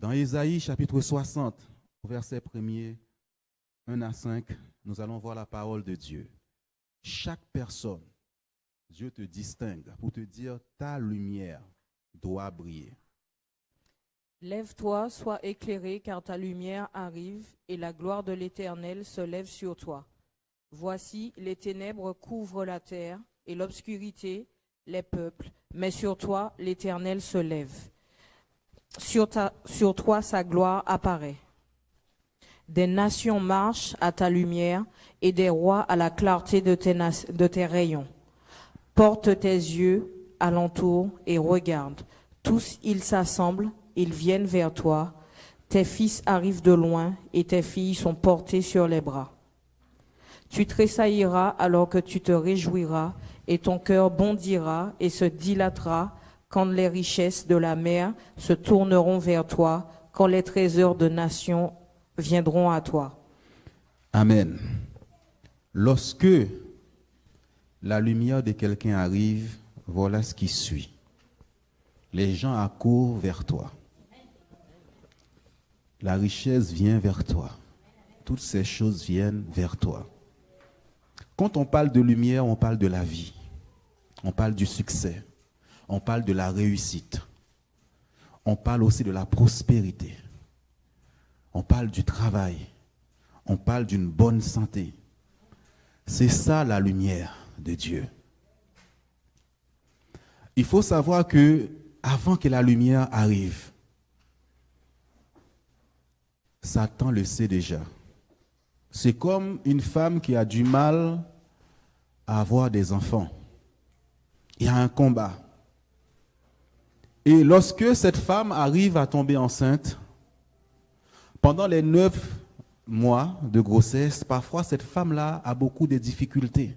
Dans Ésaïe chapitre 60, verset 1er, 1 à 5, nous allons voir la parole de Dieu. Chaque personne, Dieu te distingue pour te dire ta lumière doit briller. Lève-toi, sois éclairé, car ta lumière arrive, et la gloire de l'Éternel se lève sur toi. Voici, les ténèbres couvrent la terre, et l'obscurité les peuples, mais sur toi, l'Éternel se lève. Sur toi, sa gloire apparaît. Des nations marchent à ta lumière, et des rois à la clarté de tes rayons. Porte tes yeux alentour et regarde. Tous, ils s'assemblent, ils viennent vers toi. Tes fils arrivent de loin, et tes filles sont portées sur les bras. Tu tressailliras alors que tu te réjouiras, et ton cœur bondira et se dilatera quand les richesses de la mer se tourneront vers toi, quand les trésors de nations viendront à toi. Amen. Lorsque la lumière de quelqu'un arrive, voilà ce qui suit. Les gens accourent vers toi. La richesse vient vers toi. Toutes ces choses viennent vers toi. Quand on parle de lumière, on parle de la vie. On parle du succès. On parle de la réussite. On parle aussi de la prospérité. On parle du travail. On parle d'une bonne santé. C'est ça la lumière de Dieu. Il faut savoir que avant que la lumière arrive, Satan le sait déjà. C'est comme une femme qui a du mal à avoir des enfants. Il y a un combat. Et lorsque cette femme arrive à tomber enceinte, pendant les 9 mois de grossesse, parfois cette femme-là a beaucoup de difficultés.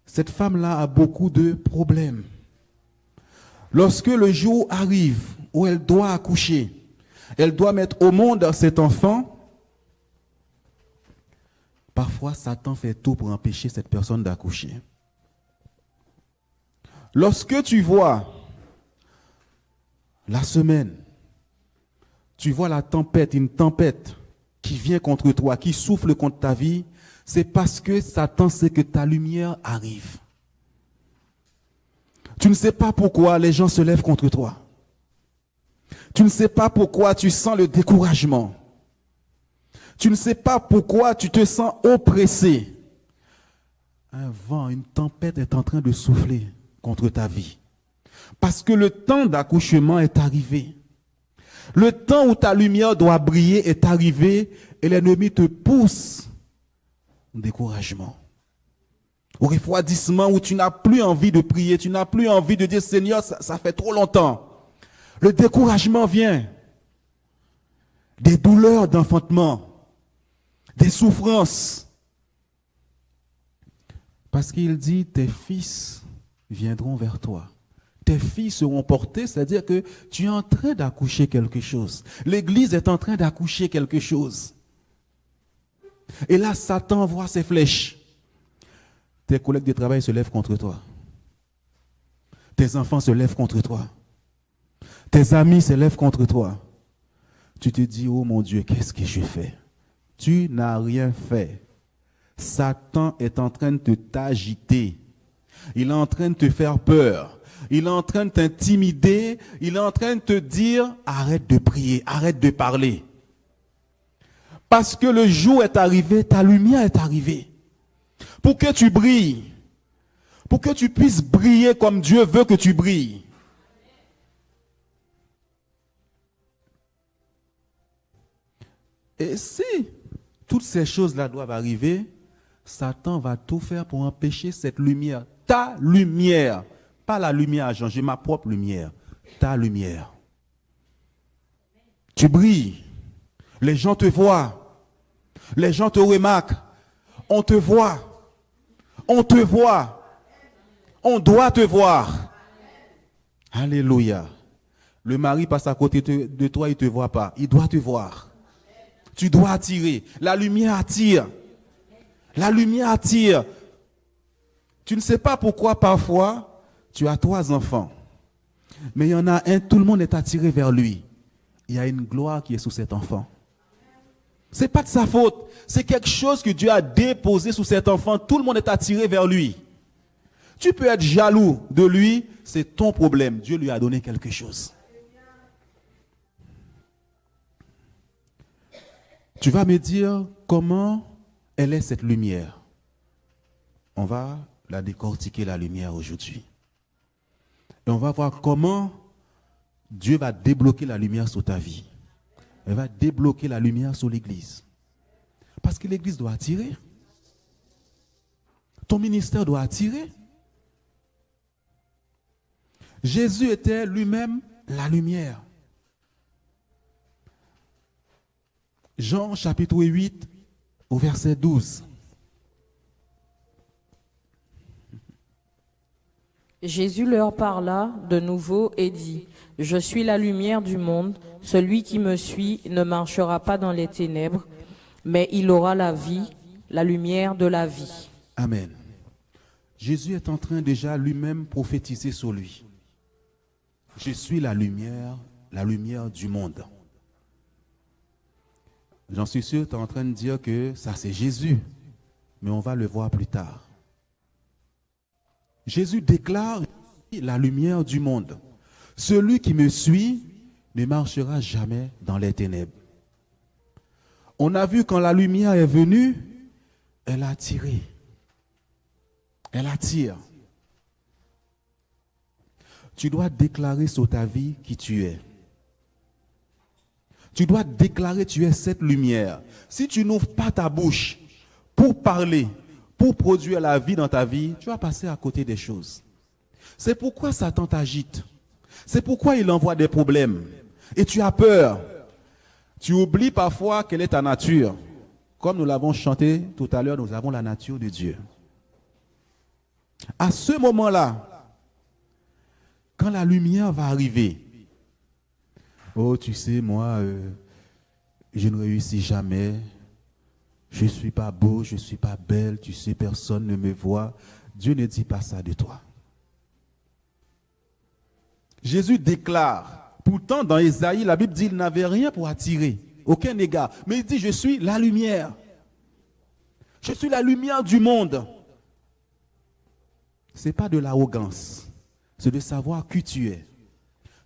Cette femme-là a beaucoup de problèmes. Lorsque le jour arrive où elle doit accoucher, elle doit mettre au monde cet enfant, parfois Satan fait tout pour empêcher cette personne d'accoucher. Lorsque tu vois la semaine, tu vois la tempête, une tempête qui vient contre toi, qui souffle contre ta vie, c'est parce que Satan sait que ta lumière arrive. Tu ne sais pas pourquoi les gens se lèvent contre toi. Tu ne sais pas pourquoi tu sens le découragement. Tu ne sais pas pourquoi tu te sens oppressé. Un vent, une tempête est en train de souffler contre ta vie. Parce que le temps d'accouchement est arrivé. Le temps où ta lumière doit briller est arrivé et l'ennemi te pousse au découragement, au refroidissement où tu n'as plus envie de prier, tu n'as plus envie de dire Seigneur, ça fait trop longtemps. Le découragement vient. Des douleurs d'enfantement, des souffrances. Parce qu'il dit, tes fils viendront vers toi. Tes filles seront portées, c'est-à-dire que tu es en train d'accoucher quelque chose. L'Église est en train d'accoucher quelque chose. Et là, Satan envoie ses flèches. Tes collègues de travail se lèvent contre toi. Tes enfants se lèvent contre toi. Tes amis se lèvent contre toi. Tu te dis, oh mon Dieu, qu'est-ce que je fais? Tu n'as rien fait. Satan est en train de t'agiter. Il est en train de te faire peur. Il est en train de t'intimider. Il est en train de te dire, arrête de prier, arrête de parler. Parce que le jour est arrivé, ta lumière est arrivée. Pour que tu brilles. Pour que tu puisses briller comme Dieu veut que tu brilles. Et si toutes ces choses-là doivent arriver, Satan va tout faire pour empêcher cette lumière. Ta lumière. Pas la lumière à Jean, j'ai ma propre lumière. Ta lumière. Tu brilles. Les gens te voient. Les gens te remarquent. On te voit. On te voit. On doit te voir. Alléluia. Le mari passe à côté de toi, il ne te voit pas. Il doit te voir. Tu dois attirer. La lumière attire. La lumière attire. Tu ne sais pas pourquoi parfois tu as 3 enfants. Mais il y en a un, tout le monde est attiré vers lui. Il y a une gloire qui est sous cet enfant. Ce n'est pas de sa faute. C'est quelque chose que Dieu a déposé sous cet enfant. Tout le monde est attiré vers lui. Tu peux être jaloux de lui, c'est ton problème. Dieu lui a donné quelque chose. Tu vas me dire comment elle est cette lumière. On va la décortiquer, la lumière, aujourd'hui. Et on va voir comment Dieu va débloquer la lumière sur ta vie. Elle va débloquer la lumière sur l'église. Parce que l'église doit attirer. Ton ministère doit attirer. Jésus était lui-même la lumière. Jean chapitre 8 au verset 12. Jésus leur parla de nouveau et dit, « Je suis la lumière du monde. Celui qui me suit ne marchera pas dans les ténèbres, mais il aura la vie, la lumière de la vie. » Amen. Jésus est en train déjà lui-même prophétiser sur lui. Je suis la lumière du monde. J'en suis sûr, tu es en train de dire que ça c'est Jésus, mais on va le voir plus tard. Jésus déclare la lumière du monde. Celui qui me suit ne marchera jamais dans les ténèbres. On a vu quand la lumière est venue, elle a attiré. Elle attire. Tu dois déclarer sur ta vie qui tu es. Tu dois déclarer tu es cette lumière. Si tu n'ouvres pas ta bouche pour parler, pour produire la vie dans ta vie, tu vas passer à côté des choses. C'est pourquoi Satan t'agite. C'est pourquoi il envoie des problèmes. Et tu as peur. Tu oublies parfois quelle est ta nature. Comme nous l'avons chanté tout à l'heure, nous avons la nature de Dieu. À ce moment-là, quand la lumière va arriver, oh, tu sais, moi, je ne réussis jamais. Je ne suis pas beau, je ne suis pas belle, tu sais, personne ne me voit. Dieu ne dit pas ça de toi. Jésus déclare, pourtant dans Ésaïe, la Bible dit qu'il n'avait rien pour attirer, aucun égard. Mais il dit, je suis la lumière. Je suis la lumière du monde. Ce n'est pas de l'arrogance, c'est de savoir qui tu es.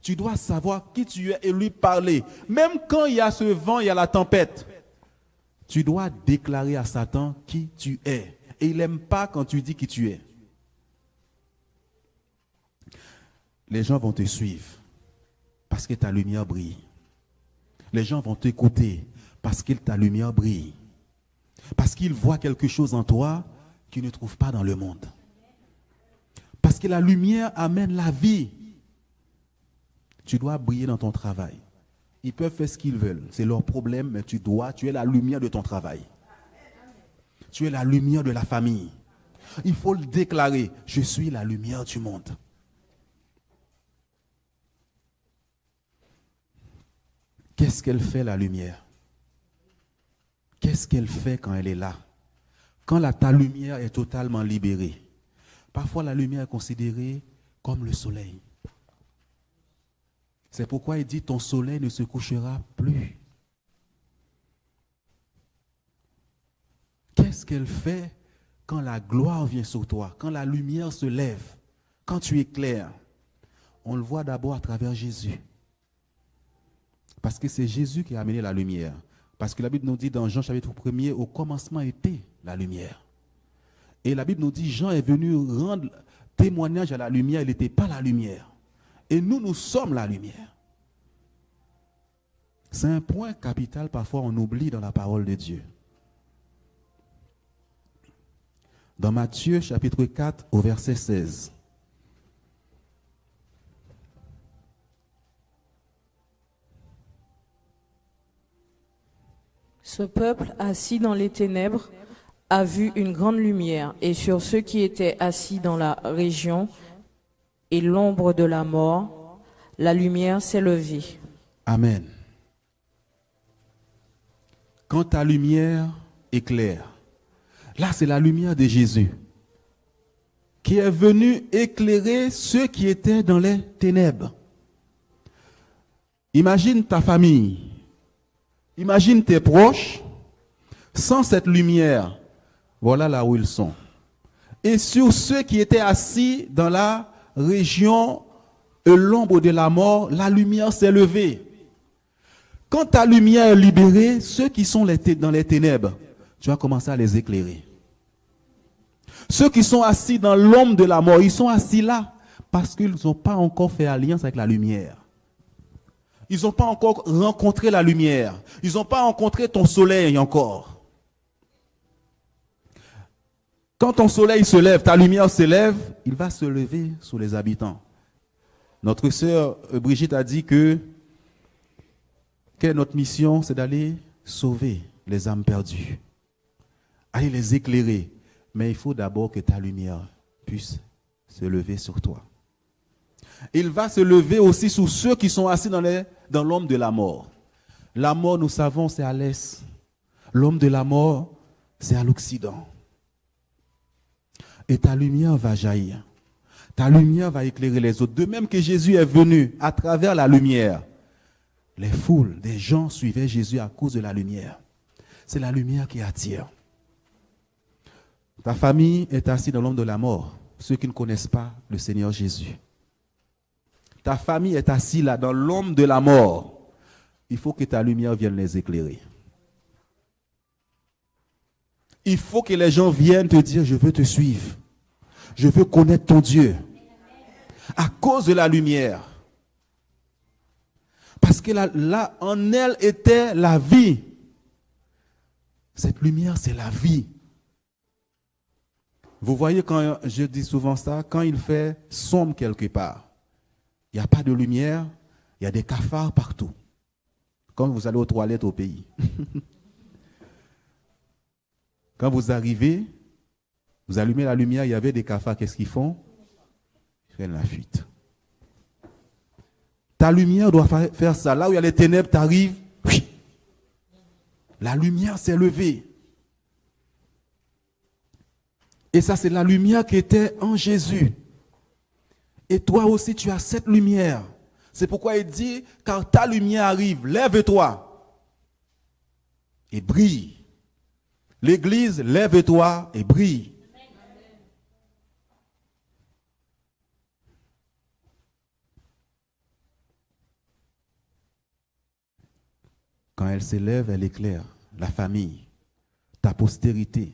Tu dois savoir qui tu es et lui parler. Même quand il y a ce vent, il y a la tempête. Tu dois déclarer à Satan qui tu es. Et il n'aime pas quand tu dis qui tu es. Les gens vont te suivre parce que ta lumière brille. Les gens vont t'écouter parce que ta lumière brille. Parce qu'ils voient quelque chose en toi qu'ils ne trouvent pas dans le monde. Parce que la lumière amène la vie. Tu dois briller dans ton travail. Ils peuvent faire ce qu'ils veulent. C'est leur problème, mais tu es la lumière de ton travail. Tu es la lumière de la famille. Il faut le déclarer. Je suis la lumière du monde. Qu'est-ce qu'elle fait, la lumière? Qu'est-ce qu'elle fait quand elle est là? Quand ta lumière est totalement libérée. Parfois, la lumière est considérée comme le soleil. C'est pourquoi il dit ton soleil ne se couchera plus. Qu'est-ce qu'elle fait quand la gloire vient sur toi, quand la lumière se lève, quand tu éclaires? On le voit d'abord à travers Jésus. Parce que c'est Jésus qui a amené la lumière. Parce que la Bible nous dit dans Jean chapitre 1er, au commencement était la lumière. Et la Bible nous dit, Jean est venu rendre témoignage à la lumière, il n'était pas la lumière. Et nous sommes la lumière. C'est un point capital, parfois on oublie dans la parole de Dieu. Dans Matthieu chapitre 4 au verset 16. Ce peuple assis dans les ténèbres a vu une grande lumière, et sur ceux qui étaient assis dans la région et l'ombre de la mort, la lumière s'est levée. Amen. Quand ta lumière éclaire, là c'est la lumière de Jésus. qui est venu éclairer ceux qui étaient dans les ténèbres. Imagine ta famille, imagine tes proches, sans cette lumière, voilà là où ils sont. Et sur ceux qui étaient assis dans la région de l'ombre de la mort, la lumière s'est levée. Quand ta lumière est libérée, ceux qui sont dans les ténèbres, tu vas commencer à les éclairer. Ceux qui sont assis dans l'ombre de la mort, ils sont assis là parce qu'ils n'ont pas encore fait alliance avec la lumière. Ils n'ont pas encore rencontré la lumière. Ils n'ont pas rencontré ton soleil encore. Quand ton soleil se lève, ta lumière se lève, il va se lever sur les habitants. Notre sœur Brigitte a dit que notre mission, c'est d'aller sauver les âmes perdues, aller les éclairer. Mais il faut d'abord que ta lumière puisse se lever sur toi. Il va se lever aussi sur ceux qui sont assis dans l'ombre de la mort. La mort, nous savons, c'est à l'est. L'ombre de la mort, c'est à l'occident. Et ta lumière va jaillir. Ta lumière va éclairer les autres. De même que Jésus est venu à travers la lumière. Les foules, des gens suivaient Jésus à cause de la lumière. C'est la lumière qui attire. Ta famille est assise dans l'ombre de la mort. Ceux qui ne connaissent pas le Seigneur Jésus. Ta famille est assise là dans l'ombre de la mort. Il faut que ta lumière vienne les éclairer. Il faut que les gens viennent te dire, je veux te suivre. Je veux connaître ton Dieu. À cause de la lumière. Parce que là, en elle était la vie. Cette lumière, c'est la vie. Vous voyez, quand je dis souvent ça, quand il fait sombre quelque part, il n'y a pas de lumière, il y a des cafards partout. Quand vous allez aux toilettes au pays. Quand vous arrivez, vous allumez la lumière, il y avait des cafards, qu'est-ce qu'ils font? Ils prennent la fuite. Ta lumière doit faire ça. Là où il y a les ténèbres, tu arrives, oui. La lumière s'est levée. Et ça, c'est la lumière qui était en Jésus. Et toi aussi, tu as cette lumière. C'est pourquoi il dit, quand ta lumière arrive, lève-toi et brille. L'Église, lève-toi et brille. Quand elle s'élève, elle éclaire la famille, ta postérité.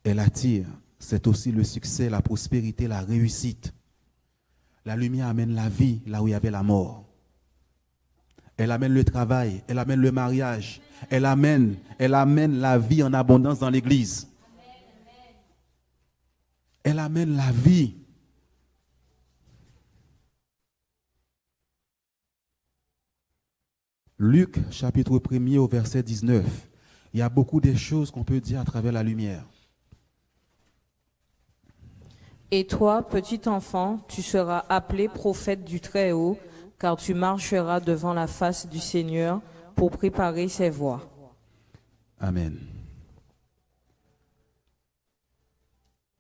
Elle attire. C'est aussi le succès, la prospérité, la réussite. La lumière amène la vie là où il y avait la mort. Elle amène le travail, elle amène le mariage, elle amène la vie en abondance dans l'église. Elle amène la vie. Luc, chapitre 1er au verset 19. Il y a beaucoup de choses qu'on peut dire à travers la lumière. Et toi, petit enfant, tu seras appelé prophète du Très-Haut, car tu marcheras devant la face du Seigneur pour préparer ses voies. Amen.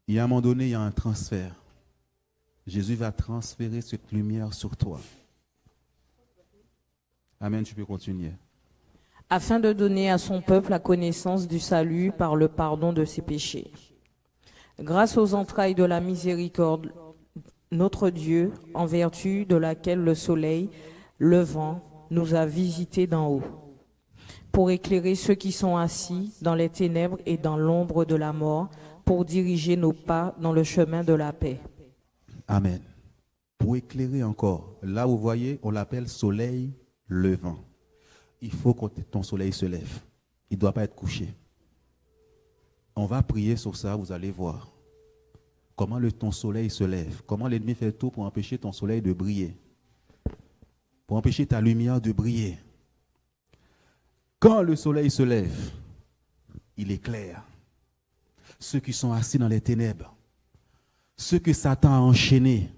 Il y a un moment donné, il y a un transfert. Jésus va transférer cette lumière sur toi. Amen, tu peux continuer. Afin de donner à son peuple la connaissance du salut par le pardon de ses péchés. Grâce aux entrailles de la miséricorde, notre Dieu, en vertu de laquelle le soleil, levant, nous a visités d'en haut, pour éclairer ceux qui sont assis dans les ténèbres et dans l'ombre de la mort, pour diriger nos pas dans le chemin de la paix. Amen. Pour éclairer encore, là vous voyez, on l'appelle soleil levant. Il faut que ton soleil se lève. Il ne doit pas être couché. On va prier sur ça, vous allez voir. Comment ton soleil se lève. Comment l'ennemi fait tout pour empêcher ton soleil de briller. Pour empêcher ta lumière de briller. Quand le soleil se lève, il éclaire. Ceux qui sont assis dans les ténèbres. Ceux que Satan a enchaînés.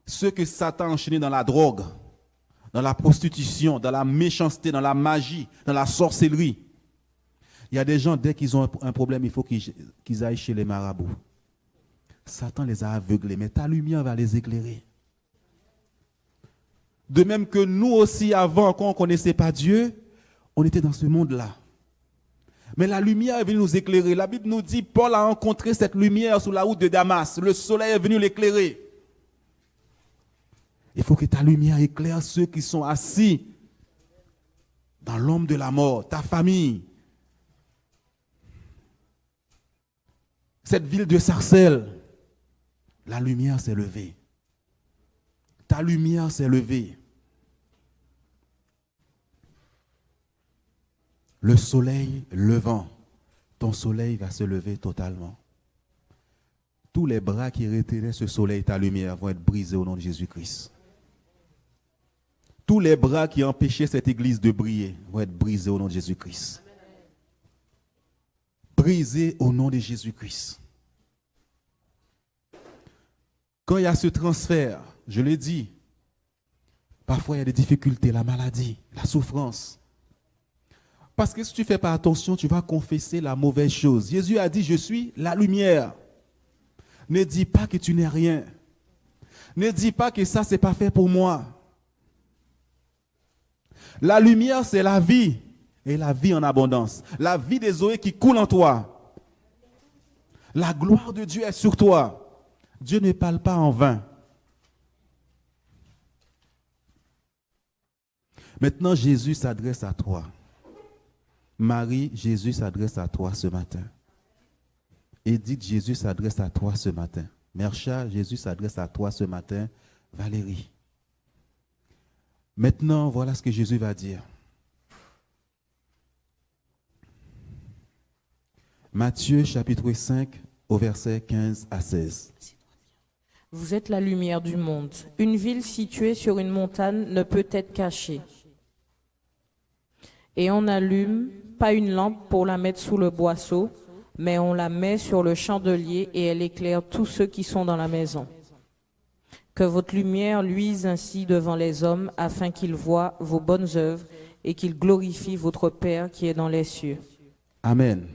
Ceux que Satan a enchaînés dans la drogue, dans la prostitution, dans la méchanceté, dans la magie, dans la sorcellerie. Il y a des gens, dès qu'ils ont un problème, il faut qu'ils aillent chez les marabouts. Satan les a aveuglés, mais ta lumière va les éclairer. De même que nous aussi, avant, quand on ne connaissait pas Dieu, on était dans ce monde-là. Mais la lumière est venue nous éclairer. La Bible nous dit, Paul a rencontré cette lumière sur la route de Damas. Le soleil est venu l'éclairer. Il faut que ta lumière éclaire ceux qui sont assis dans l'ombre de la mort, ta famille. Cette ville de Sarcelles, la lumière s'est levée. Ta lumière s'est levée. Le soleil levant, ton soleil va se lever totalement. Tous les bras qui retenaient ce soleil, ta lumière, vont être brisés au nom de Jésus-Christ. Tous les bras qui empêchaient cette église de briller vont être brisés au nom de Jésus-Christ. Brisés au nom de Jésus-Christ. Quand il y a ce transfert, je l'ai dit, parfois il y a des difficultés, la maladie, la souffrance. Parce que si tu ne fais pas attention, tu vas confesser la mauvaise chose. Jésus a dit, je suis la lumière. Ne dis pas que tu n'es rien. Ne dis pas que ça, ce n'est pas fait pour moi. La lumière, c'est la vie. Et la vie en abondance. La vie des Zoé qui coule en toi. La gloire de Dieu est sur toi. Dieu ne parle pas en vain. Maintenant, Jésus s'adresse à toi. Marie, Jésus s'adresse à toi ce matin. Edith, Jésus s'adresse à toi ce matin. Mercha, Jésus s'adresse à toi ce matin. Valérie. Maintenant, voilà ce que Jésus va dire. Matthieu chapitre 5 au verset 15 à 16. Vous êtes la lumière du monde. Une ville située sur une montagne ne peut être cachée. Et on n'allume pas une lampe pour la mettre sous le boisseau, mais on la met sur le chandelier et elle éclaire tous ceux qui sont dans la maison. Que votre lumière luise ainsi devant les hommes, afin qu'ils voient vos bonnes œuvres et qu'ils glorifient votre Père qui est dans les cieux. Amen.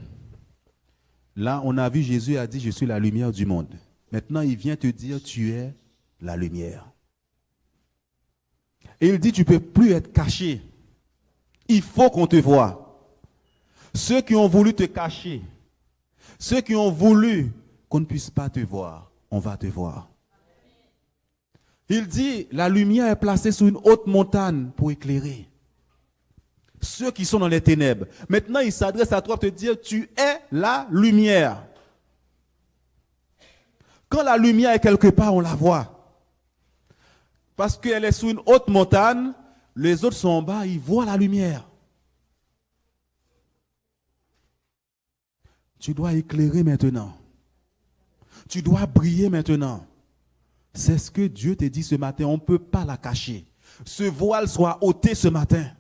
Là, on a vu Jésus a dit, je suis la lumière du monde. Maintenant, il vient te dire, tu es la lumière. Et il dit, tu ne peux plus être caché. Il faut qu'on te voie. Ceux qui ont voulu te cacher, ceux qui ont voulu qu'on ne puisse pas te voir, on va te voir. Il dit, la lumière est placée sur une haute montagne pour éclairer ceux qui sont dans les ténèbres. Maintenant, il s'adresse à toi pour te dire, tu es la lumière. Quand la lumière est quelque part, on la voit. Parce qu'elle est sur une haute montagne, les autres sont en bas, ils voient la lumière. Tu dois éclairer maintenant. Tu dois briller maintenant. C'est ce que Dieu te dit ce matin. On ne peut pas la cacher. Ce voile soit ôté ce matin.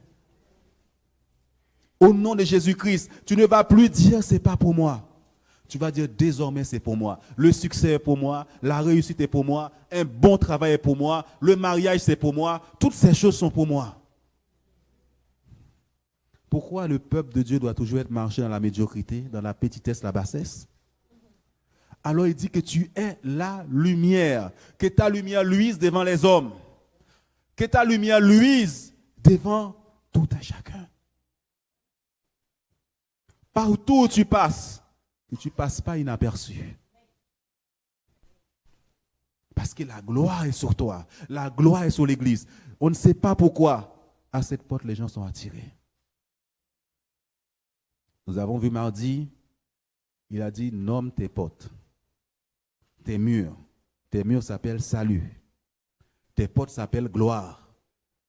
Au nom de Jésus-Christ, tu ne vas plus dire c'est pas pour moi. Tu vas dire désormais c'est pour moi. Le succès est pour moi, la réussite est pour moi, un bon travail est pour moi, le mariage c'est pour moi, toutes ces choses sont pour moi. Pourquoi le peuple de Dieu doit toujours être marché dans la médiocrité, dans la petitesse, la bassesse? Alors il dit que tu es la lumière, que ta lumière luise devant les hommes, que ta lumière luise devant tout un chacun. Partout où tu passes, que tu ne passes pas inaperçu. Parce que la gloire est sur toi, la gloire est sur l'église. On ne sait pas pourquoi à cette porte les gens sont attirés. Nous avons vu mardi, il a dit nomme tes portes, tes murs. Tes murs s'appellent salut. Tes portes s'appellent gloire.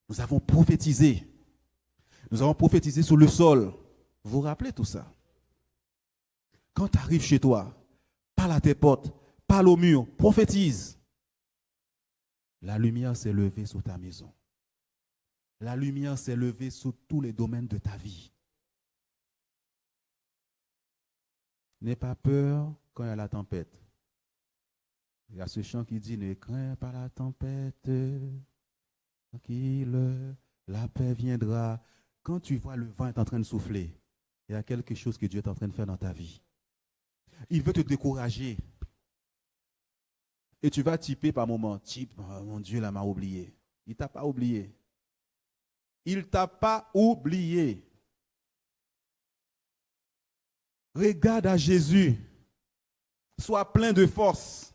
Nous avons prophétisé. Nous avons prophétisé sur le sol. Vous vous rappelez tout ça? Quand tu arrives chez toi, parle à tes portes, parle au mur, prophétise. La lumière s'est levée sur ta maison. La lumière s'est levée sur tous les domaines de ta vie. N'aie pas peur quand il y a la tempête. Il y a ce chant qui dit, ne crains pas la tempête, tranquille, la paix viendra. Quand tu vois le vent est en train de souffler, il y a quelque chose que Dieu est en train de faire dans ta vie. Il veut te décourager. Et tu vas typer par moment. Type, oh, mon Dieu, là m'a oublié. Il ne t'a pas oublié. Il ne t'a pas oublié. Regarde à Jésus. Sois plein de force.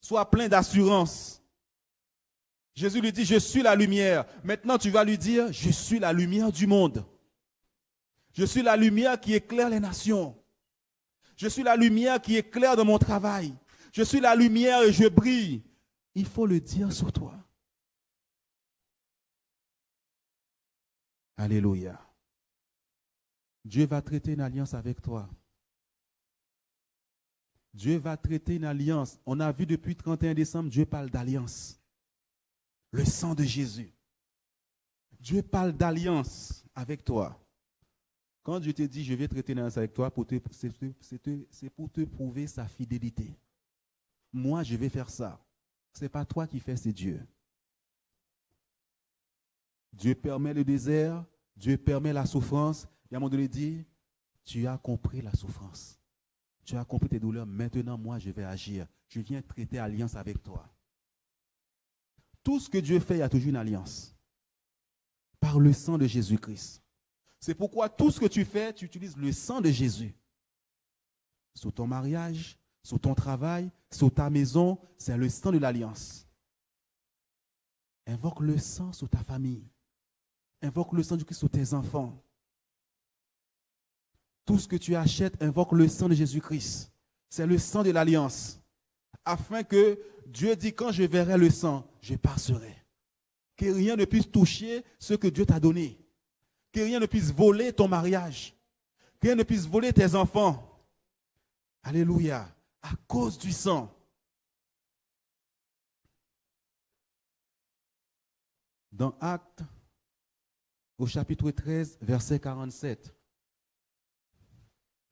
Sois plein d'assurance. Jésus lui dit, je suis la lumière. Maintenant, tu vas lui dire, je suis la lumière du monde. Je suis la lumière qui éclaire les nations. Je suis la lumière qui éclaire dans mon travail. Je suis la lumière et je brille. Il faut le dire sur toi. Alléluia. Dieu va traiter une alliance avec toi. Dieu va traiter une alliance. On a vu depuis le 31 décembre, Dieu parle d'alliance. Le sang de Jésus. Dieu parle d'alliance avec toi. Quand Dieu te dit, je vais traiter une alliance avec toi, c'est pour te prouver sa fidélité. Moi, je vais faire ça. Ce n'est pas toi qui fais, c'est Dieu. Dieu permet le désert, Dieu permet la souffrance. Et à un moment donné, il dit, tu as compris la souffrance. Tu as compris tes douleurs. Maintenant, moi, je vais agir. Je viens traiter alliance avec toi. Tout ce que Dieu fait, il y a toujours une alliance. Par le sang de Jésus-Christ. C'est pourquoi tout ce que tu fais, tu utilises le sang de Jésus. Sur ton mariage, sur ton travail, sur ta maison, c'est le sang de l'alliance. Invoque le sang sur ta famille. Invoque le sang du Christ sur tes enfants. Tout ce que tu achètes, invoque le sang de Jésus-Christ. C'est le sang de l'alliance. Afin que Dieu dit, quand je verrai le sang, je passerai. Que rien ne puisse toucher ce que Dieu t'a donné. Que rien ne puisse voler ton mariage. Que rien ne puisse voler tes enfants. Alléluia. À cause du sang. Dans Actes, au chapitre 13, verset 47.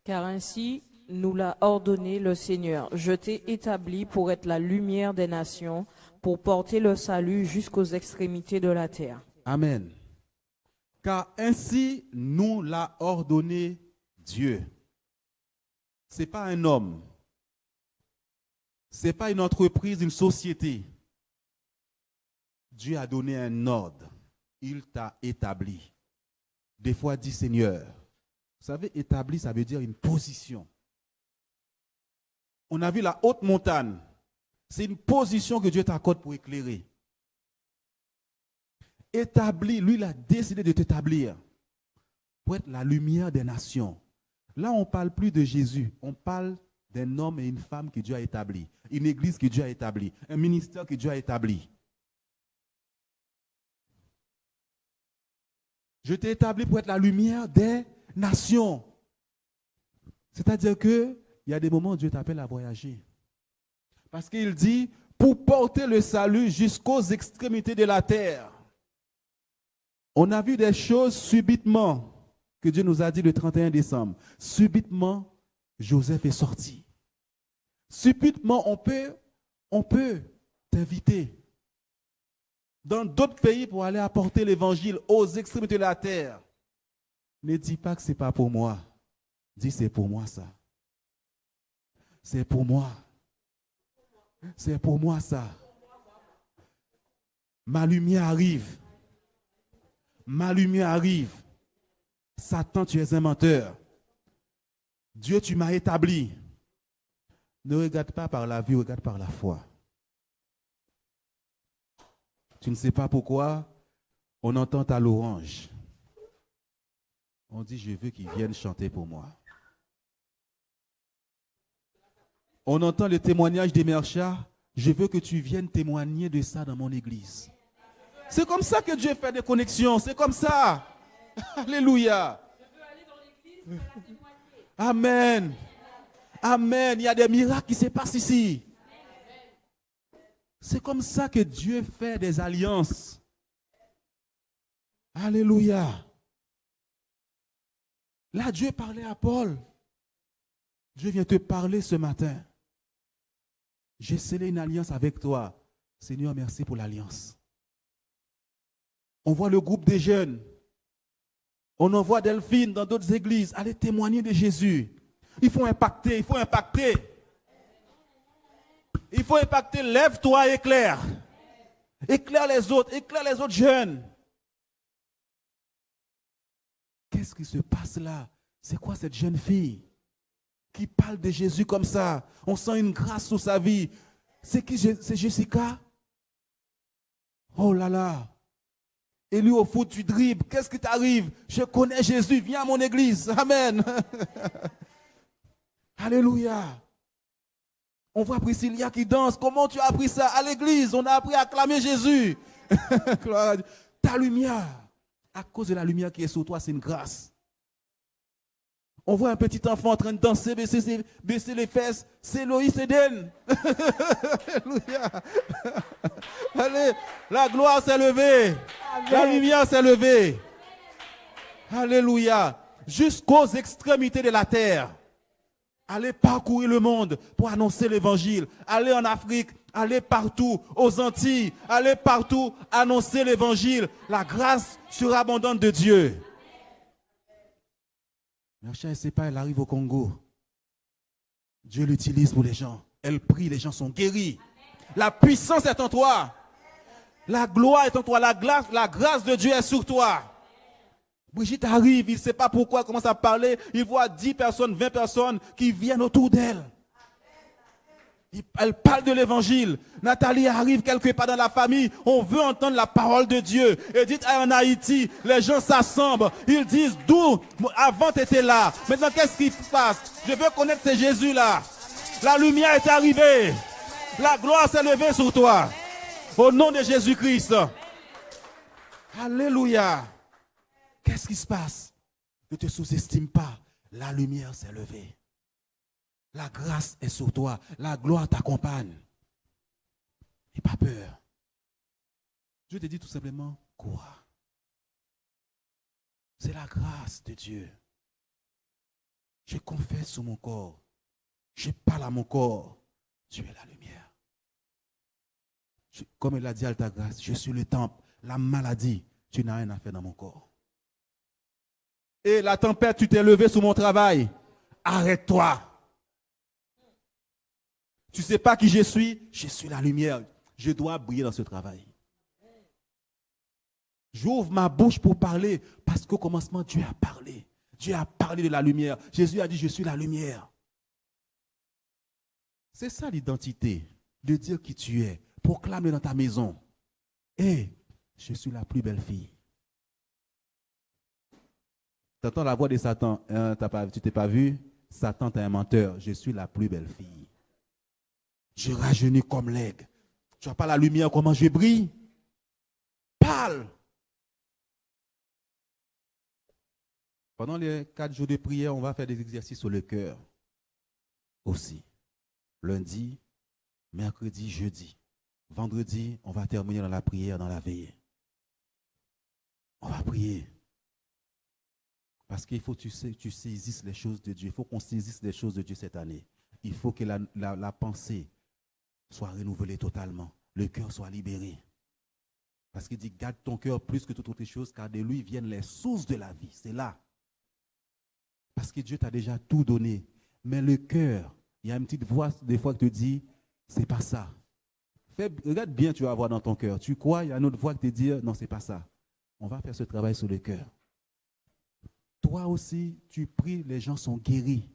Car ainsi nous l'a ordonné le Seigneur. Je t'ai établi pour être la lumière des nations, pour porter le salut jusqu'aux extrémités de la terre. Amen. Car ainsi nous l'a ordonné Dieu. Ce n'est pas un homme. Ce n'est pas une entreprise, une société. Dieu a donné un ordre. Il t'a établi. Des fois, dit Seigneur. Vous savez, établi, ça veut dire une position. On a vu la haute montagne. C'est une position que Dieu t'accorde pour éclairer. Établi, lui, il a décidé de t'établir pour être la lumière des nations. Là, on ne parle plus de Jésus. On parle d'un homme et une femme que Dieu a établi. Une église que Dieu a établie. Un ministère que Dieu a établi. Je t'ai établi pour être la lumière des nations. C'est-à-dire qu'il y a des moments où Dieu t'appelle à voyager. Parce qu'il dit, pour porter le salut jusqu'aux extrémités de la terre. On a vu des choses subitement que Dieu nous a dit le 31 décembre. Subitement, Joseph est sorti. Subitement, on peut t'inviter dans d'autres pays pour aller apporter l'évangile aux extrémités de la terre. Ne dis pas que ce n'est pas pour moi. Dis, c'est pour moi ça. C'est pour moi. C'est pour moi ça. Ma lumière arrive. Ma lumière arrive. Satan, tu es un menteur. Dieu, tu m'as établi. Ne regarde pas par la vue, regarde par la foi. Tu ne sais pas pourquoi on entend ta louange. On dit, je veux qu'ils viennent chanter pour moi. On entend le témoignage des Merchas. Je veux que tu viennes témoigner de ça dans mon église. C'est comme ça que Dieu fait des connexions. C'est comme ça. Alléluia. Amen. Amen. Il y a des miracles qui se passent ici. C'est comme ça que Dieu fait des alliances. Alléluia. Là, Dieu parlait à Paul. Dieu vient te parler ce matin. J'ai scellé une alliance avec toi. Seigneur, merci pour l'alliance. On voit le groupe des jeunes. On envoie Delphine dans d'autres églises. Aller témoigner de Jésus. Il faut impacter, il faut impacter. Il faut impacter. Lève-toi, éclaire. Éclaire les autres jeunes. Qu'est-ce qui se passe là? C'est quoi cette jeune fille qui parle de Jésus comme ça? On sent une grâce sur sa vie. C'est qui? C'est Jessica? Oh là là. Et lui au foot, tu dribbles. Qu'est-ce qui t'arrive? Je connais Jésus. Viens à mon église. Amen. Alléluia. On voit Priscilla qui danse. Comment tu as appris ça? À l'église, on a appris à acclamer Jésus. Gloire à Dieu. Ta lumière, à cause de la lumière qui est sur toi, c'est une grâce. On voit un petit enfant en train de danser, baisser les fesses. C'est Loïs Eden. Alléluia. Allez, la gloire s'est levée. La lumière s'est levée. Alléluia. Jusqu'aux extrémités de la terre. Allez parcourir le monde pour annoncer l'évangile. Allez en Afrique, allez partout, aux Antilles, allez partout, annoncer l'évangile. La grâce surabondante de Dieu. Ma chère, c'est pas, elle arrive au Congo. Dieu l'utilise pour les gens. Elle prie, les gens sont guéris. La puissance est en toi. La gloire est en toi. La grâce de Dieu est sur toi. Brigitte arrive, il ne sait pas pourquoi, elle commence à parler. Il voit 10 personnes, 20 personnes qui viennent autour d'elle. Elle parle de l'évangile. Nathalie arrive quelque part dans la famille. On veut entendre la parole de Dieu. Et dites, en Haïti, les gens s'assemblent. Ils disent, d'où avant tu étais là. Maintenant, qu'est-ce qui se passe? Je veux connaître ce Jésus-là. La lumière est arrivée. La gloire s'est levée sur toi. Au nom de Jésus-Christ. Alléluia. Qu'est-ce qui se passe? Ne te sous-estime pas. La lumière s'est levée. La grâce est sur toi. La gloire t'accompagne. N'aie pas peur. Je te dis tout simplement, crois. C'est la grâce de Dieu. Je confesse sur mon corps. Je parle à mon corps. Tu es la lumière. Comme il a dit à ta grâce, je suis le temple. La maladie, tu n'as rien à faire dans mon corps. Et la tempête, tu t'es levé sur mon travail. Arrête-toi. Tu ne sais pas qui je suis la lumière. Je dois briller dans ce travail. J'ouvre ma bouche pour parler parce qu'au commencement, Dieu a parlé. Dieu a parlé de la lumière. Jésus a dit, je suis la lumière. C'est ça l'identité, de dire qui tu es. Proclame-le dans ta maison. Et je suis la plus belle fille. Tu entends la voix de Satan. Tu ne t'es pas vu? Satan est un menteur. Je suis la plus belle fille. Je rajeunis comme l'aigle. Tu n'as pas la lumière, comment je brille? Parle. Pendant les 4 jours de prière, on va faire des exercices sur le cœur aussi. Lundi, mercredi, jeudi. Vendredi, on va terminer dans la prière, dans la veillée. On va prier. Parce qu'il faut que tu saisisses les choses de Dieu. Il faut qu'on saisisse les choses de Dieu cette année. Il faut que la pensée soit renouvelée totalement. Le cœur soit libéré. Parce qu'il dit, garde ton cœur plus que toute autre chose, car de lui viennent les sources de la vie. C'est là. Parce que Dieu t'a déjà tout donné. Mais le cœur, il y a une petite voix des fois qui te dit, c'est pas ça. Regarde bien, tu vas voir dans ton cœur. Tu crois, il y a une autre voix qui te dit, non, c'est pas ça. On va faire ce travail sur le cœur. Toi aussi, tu pries, les gens sont guéris.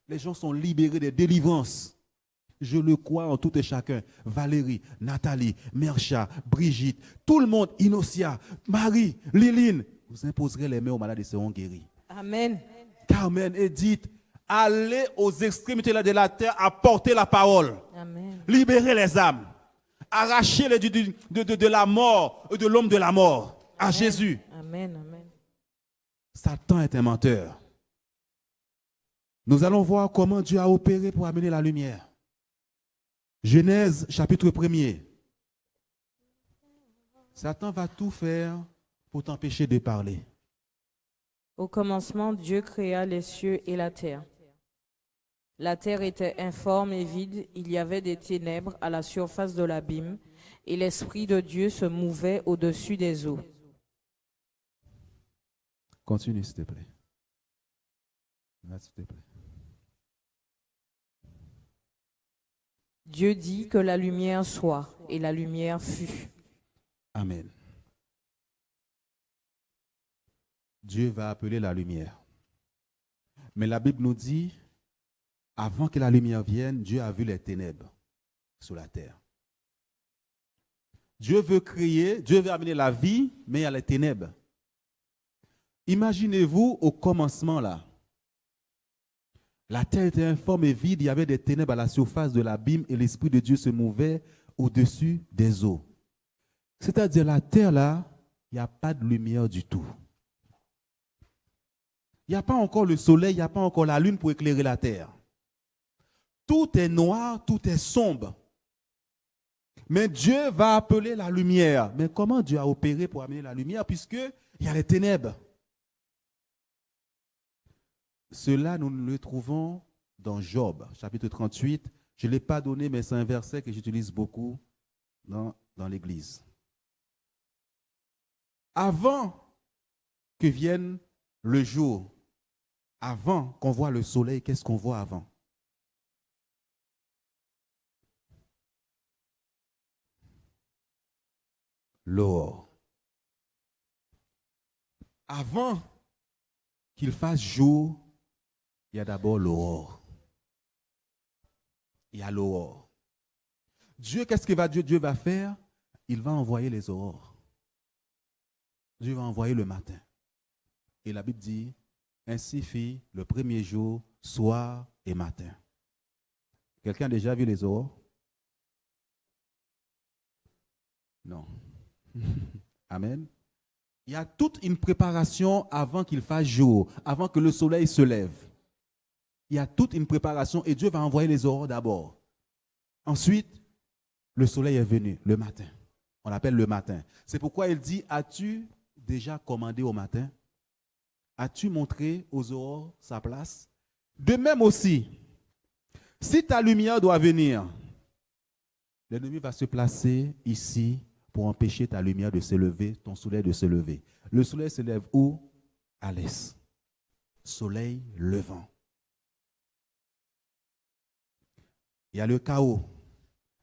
Les gens sont libérés des délivrances. Je le crois en tout et chacun. Valérie, Nathalie, Mercha, Brigitte, tout le monde, Inocia, Marie, Liline. Vous imposerez les mains aux malades et seront guéris. Amen. Carmen, Edith, allez aux extrémités de la terre, apporter la parole. Amen. Libérez les âmes. Arrachez les de la mort, de l'homme de la mort, à Amen. Jésus. Amen. Amen. Satan est un menteur. Nous allons voir comment Dieu a opéré pour amener la lumière. Genèse, chapitre 1er. Satan va tout faire pour t'empêcher de parler. Au commencement, Dieu créa les cieux et la terre. La terre était informe et vide, il y avait des ténèbres à la surface de l'abîme, et l'Esprit de Dieu se mouvait au-dessus des eaux. Continue, s'il te plaît. Là, s'il te plaît. Dieu dit que la lumière soit, et la lumière fut. Amen. Dieu va appeler la lumière. Mais la Bible nous dit, avant que la lumière vienne, Dieu a vu les ténèbres sur la terre. Dieu veut créer, Dieu veut amener la vie, mais il y a les ténèbres. Imaginez-vous au commencement là. La terre était informe et vide, il y avait des ténèbres à la surface de l'abîme et l'Esprit de Dieu se mouvait au-dessus des eaux. C'est-à-dire la terre là, il n'y a pas de lumière du tout. Il n'y a pas encore le soleil, il n'y a pas encore la lune pour éclairer la terre. Tout est noir, tout est sombre. Mais Dieu va appeler la lumière. Mais comment Dieu a opéré pour amener la lumière puisqu'il y a les ténèbres? Cela, nous le trouvons dans Job, chapitre 38. Je ne l'ai pas donné, mais c'est un verset que j'utilise beaucoup dans l'Église. Avant que vienne le jour, avant qu'on voit le soleil, qu'est-ce qu'on voit avant? L'aurore. Avant qu'il fasse jour, il y a d'abord l'aurore. Il y a l'aurore. Dieu, qu'est-ce que Dieu va faire? Il va envoyer les aurores. Dieu va envoyer le matin. Et la Bible dit, ainsi fit le premier jour, soir et matin. Quelqu'un a déjà vu les aurores? Non. Amen. Il y a toute une préparation avant qu'il fasse jour, avant que le soleil se lève. Il y a toute une préparation et Dieu va envoyer les aurores d'abord. Ensuite, le soleil est venu le matin. On l'appelle le matin. C'est pourquoi il dit, as-tu déjà commandé au matin? As-tu montré aux aurores sa place? De même aussi, si ta lumière doit venir, l'ennemi va se placer ici pour empêcher ta lumière de se lever, ton soleil de se lever. Le soleil se lève où? À l'est. Soleil levant. Il y a le chaos.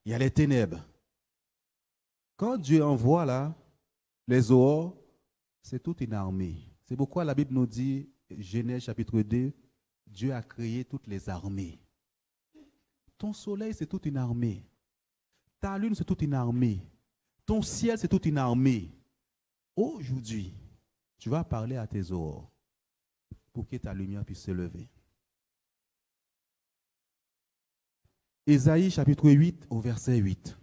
Il y a les ténèbres. Quand Dieu envoie là, les aurores, c'est toute une armée. C'est pourquoi la Bible nous dit, Genèse chapitre 2, Dieu a créé toutes les armées. Ton soleil, c'est toute une armée. Ta lune, c'est toute une armée. Ton ciel, c'est toute une armée. Aujourd'hui, tu vas parler à tes aurores pour que ta lumière puisse se lever. Ésaïe chapitre 8 au verset 8.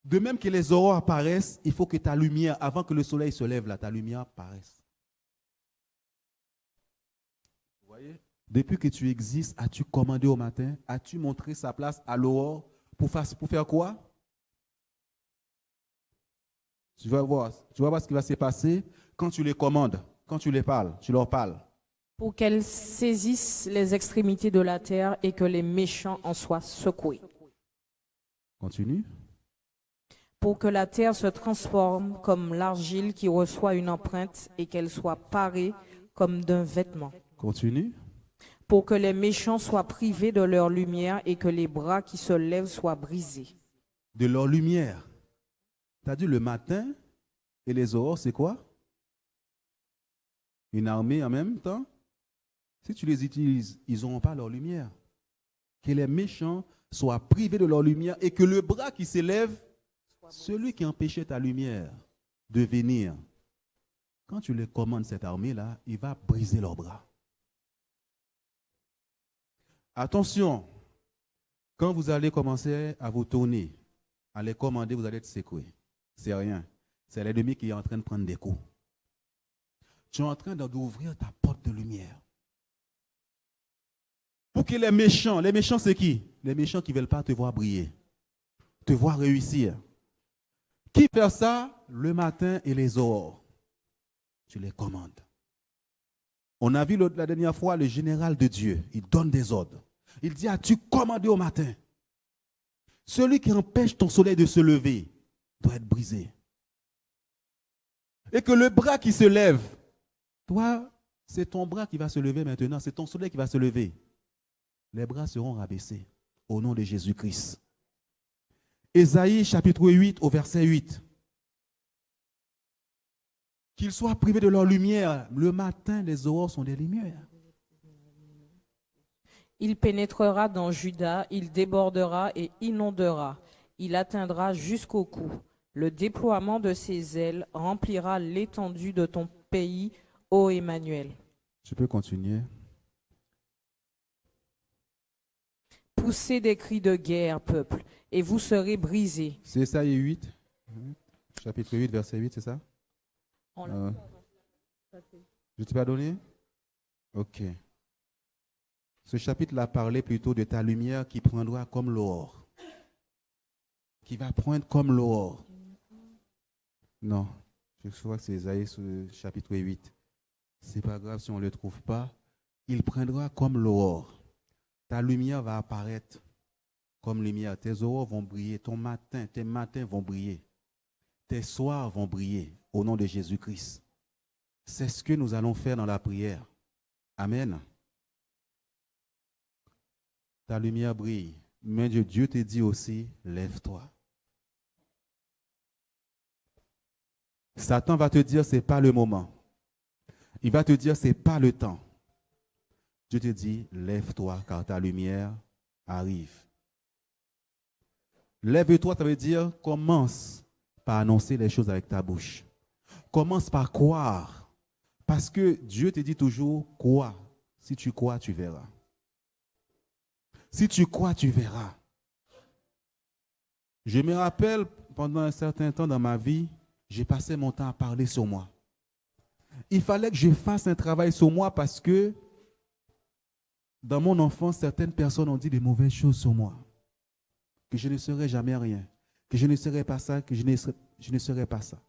De même que les aurores apparaissent, il faut que ta lumière, avant que le soleil se lève, là, ta lumière apparaisse. Vous voyez? Depuis que tu existes, as-tu commandé au matin? As-tu montré sa place à l'aurore pour faire quoi? Tu vas voir ce qui va se passer quand tu les commandes, quand tu les parles, tu leur parles. Pour qu'elles saisissent les extrémités de la terre et que les méchants en soient secoués. Continue. Pour que la terre se transforme comme l'argile qui reçoit une empreinte et qu'elle soit parée comme d'un vêtement. Continue. Pour que les méchants soient privés de leur lumière et que les bras qui se lèvent soient brisés. De leur lumière. Tu as dit le matin et les aurores, c'est quoi? Une armée en même temps. Si tu les utilises, ils n'auront pas leur lumière. Que les méchants soient privés de leur lumière et que le bras qui s'élève, celui qui empêchait ta lumière de venir, quand tu les commandes cette armée-là, il va briser leurs bras. Attention, quand vous allez commencer à vous tourner, à les commander, vous allez être secoué. C'est rien. C'est l'ennemi qui est en train de prendre des coups. Tu es en train d'ouvrir ta porte de lumière. Pour que les méchants c'est qui? Les méchants qui ne veulent pas te voir briller, te voir réussir. Qui fait ça? Le matin et les aurores. Tu les commandes. On a vu la dernière fois le général de Dieu, il donne des ordres. Il dit, as-tu commandé au matin? Celui qui empêche ton soleil de se lever doit être brisé. Et que le bras qui se lève, toi, c'est ton bras qui va se lever maintenant, c'est ton soleil qui va se lever. Les bras seront rabaissés au nom de Jésus-Christ. Ésaïe chapitre 8 au verset 8. Qu'ils soient privés de leur lumière. Le matin, les aurores sont des lumières. Il pénétrera dans Juda, il débordera et inondera. Il atteindra jusqu'au cou. Le déploiement de ses ailes remplira l'étendue de ton pays, ô Emmanuel. Tu peux continuer. Poussez des cris de guerre, peuple, et vous serez brisés. C'est Ésaïe 8, chapitre 8, verset 8, c'est ça? Je t'ai pas donné? Ok. Ce chapitre-là parlait plutôt de ta lumière qui prendra comme l'aurore. Qui va poindre comme l'aurore. Non, je crois que c'est Ésaïe chapitre 8. C'est pas grave si on ne le trouve pas. Il prendra comme l'aurore. Ta lumière va apparaître comme lumière. Tes aurores vont briller. Tes matins vont briller. Tes soirs vont briller au nom de Jésus-Christ. C'est ce que nous allons faire dans la prière. Amen. Ta lumière brille. Mais Dieu te dit aussi, lève-toi. Satan va te dire, ce n'est pas le moment. Il va te dire, ce n'est pas le temps. Dieu te dit, lève-toi car ta lumière arrive. Lève-toi, ça veut dire, commence par annoncer les choses avec ta bouche. Commence par croire. Parce que Dieu te dit toujours, crois. Si tu crois, tu verras. Si tu crois, tu verras. Je me rappelle, pendant un certain temps dans ma vie, j'ai passé mon temps à parler sur moi. Il fallait que je fasse un travail sur moi parce que dans mon enfance, certaines personnes ont dit de mauvaises choses sur moi. Que je ne serais jamais rien. Que je ne serais pas ça, que je ne serais pas ça.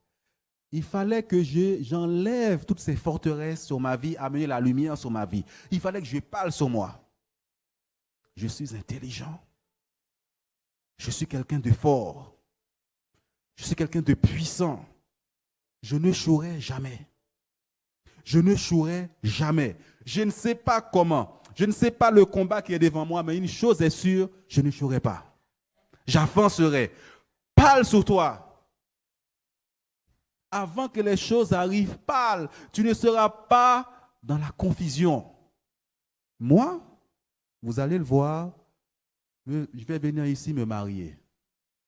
Il fallait que j'enlève toutes ces forteresses sur ma vie, amener la lumière sur ma vie. Il fallait que je parle sur moi. Je suis intelligent. Je suis quelqu'un de fort. Je suis quelqu'un de puissant. Je ne n'échouerai jamais. Je ne n'échouerai jamais. Je ne sais pas comment. Je ne sais pas le combat qui est devant moi, mais une chose est sûre, je ne n'échouerai pas. J'avancerai. Parle sur toi. Avant que les choses arrivent, parle. Tu ne seras pas dans la confusion. Moi, vous allez le voir, je vais venir ici me marier.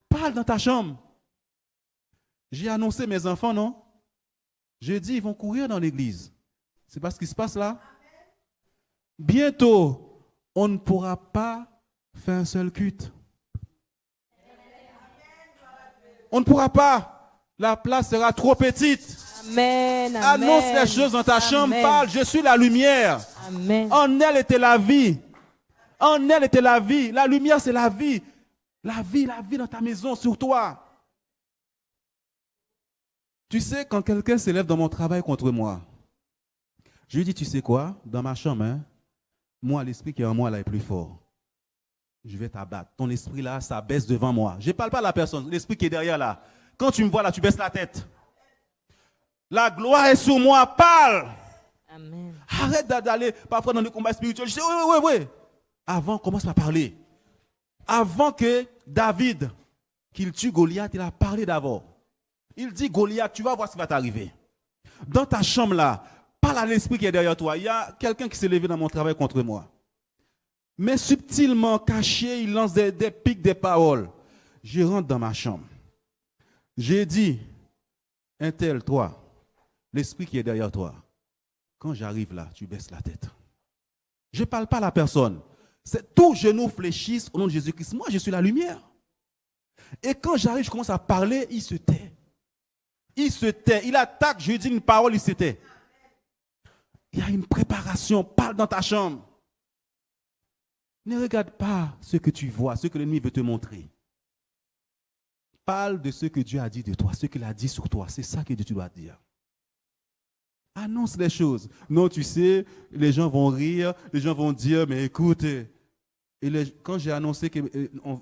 Parle dans ta chambre. J'ai annoncé mes enfants, non? J'ai dit, ils vont courir dans l'église. C'est pas ce qui se passe là? Bientôt, on ne pourra pas faire un seul culte. On ne pourra pas. La place sera trop petite. Amen. Annonce les choses dans ta chambre. Parle, je suis la lumière. Amen. En elle était la vie. En elle était la vie. La lumière, c'est la vie. La vie dans ta maison, sur toi. Tu sais, quand quelqu'un s'élève dans mon travail contre moi, je lui dis, tu sais quoi, dans ma chambre, hein, moi, l'esprit qui est en moi, là, est plus fort. Je vais t'abattre. Ton esprit, là, ça baisse devant moi. Je ne parle pas à la personne, l'esprit qui est derrière, là. Quand tu me vois, là, tu baisses la tête. La gloire est sur moi, parle. Amen. Arrête d'aller parfois dans des combats spirituels. Je dis, oui. Avant, commence par parler. Avant que David, qu'il tue Goliath, il a parlé d'abord. Il dit, Goliath, tu vas voir ce qui va t'arriver. Dans ta chambre là, parle à l'esprit qui est derrière toi. Il y a quelqu'un qui s'est levé dans mon travail contre moi. Mais subtilement, caché, il lance des pics, des paroles. Je rentre dans ma chambre. J'ai dit, un tel, toi, l'esprit qui est derrière toi, quand j'arrive là, tu baisses la tête. Je ne parle pas à la personne. Tous genoux fléchissent au nom de Jésus-Christ. Moi, je suis la lumière. Et quand j'arrive, je commence à parler, il se tait. Il se tait. Il attaque, je lui dis une parole, il se tait. Il y a une préparation. Parle dans ta chambre. Ne regarde pas ce que tu vois, ce que l'ennemi veut te montrer. Parle de ce que Dieu a dit de toi, ce qu'il a dit sur toi. C'est ça que tu dois dire. Annonce les choses. Non, tu sais, les gens vont rire, les gens vont dire, mais écoute, quand j'ai annoncé que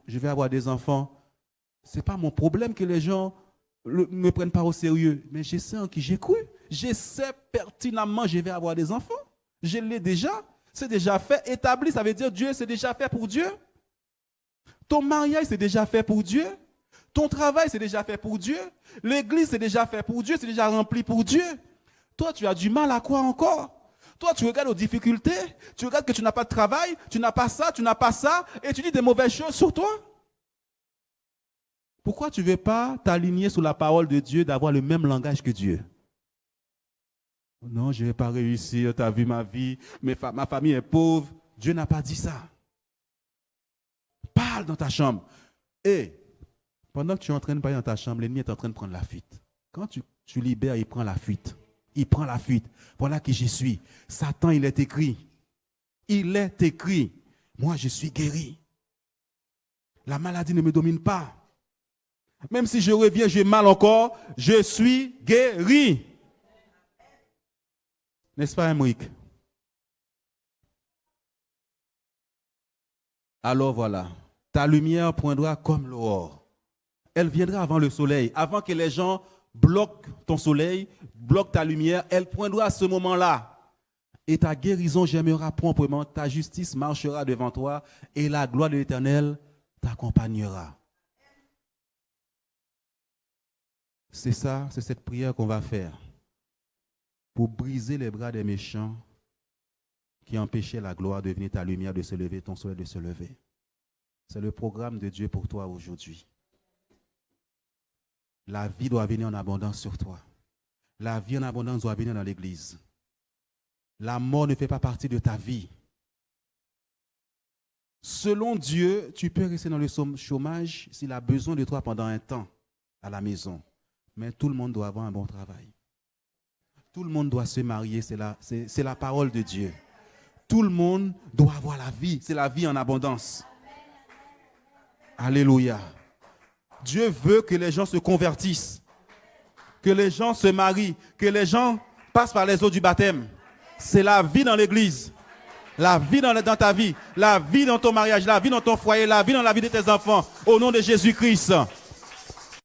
je vais avoir des enfants, ce n'est pas mon problème que les gens ne me prennent pas au sérieux. Mais je sais en qui j'ai cru. Je sais pertinemment que je vais avoir des enfants. Je l'ai déjà. C'est déjà fait, établi. Ça veut dire Dieu, c'est déjà fait pour Dieu. Ton mariage, c'est déjà fait pour Dieu. Ton travail, c'est déjà fait pour Dieu. L'église, c'est déjà fait pour Dieu. C'est déjà rempli pour Dieu. Toi, tu as du mal à quoi encore? Toi, tu regardes aux difficultés. Tu regardes que tu n'as pas de travail. Tu n'as pas ça, tu n'as pas ça. Et tu dis des mauvaises choses sur toi. Pourquoi tu ne veux pas t'aligner sur la parole de Dieu, d'avoir le même langage que Dieu? Non, je ne vais pas réussir. Tu as vu ma vie. Ma famille est pauvre. Dieu n'a pas dit ça. Parle dans ta chambre. Et pendant que tu es en train de parler dans ta chambre, l'ennemi est en train de prendre la fuite. Quand tu libères, il prend la fuite. Il prend la fuite. Voilà qui je suis. Satan, il est écrit. Il est écrit. Moi, je suis guéri. La maladie ne me domine pas. Même si je reviens, j'ai mal encore, je suis guéri. N'est-ce pas, Emric? Alors voilà, ta lumière poindra comme l'aurore. Elle viendra avant le soleil, avant que les gens bloquent ton soleil, bloquent ta lumière, elle poindra à ce moment-là. Et ta guérison germera promptement, ta justice marchera devant toi et la gloire de l'Éternel t'accompagnera. C'est ça, c'est cette prière qu'on va faire pour briser les bras des méchants qui empêchaient la gloire de venir, ta lumière de se lever, ton soleil de se lever. C'est le programme de Dieu pour toi aujourd'hui. La vie doit venir en abondance sur toi. La vie en abondance doit venir dans l'église. La mort ne fait pas partie de ta vie. Selon Dieu, tu peux rester dans le chômage s'il a besoin de toi pendant un temps à la maison. Mais tout le monde doit avoir un bon travail. Tout le monde doit se marier, c'est la parole de Dieu. Tout le monde doit avoir la vie, c'est la vie en abondance. Alléluia. Dieu veut que les gens se convertissent, que les gens se marient, que les gens passent par les eaux du baptême. C'est la vie dans l'église, la vie dans ta vie, la vie dans ton mariage, la vie dans ton foyer, la vie dans la vie de tes enfants. Au nom de Jésus-Christ.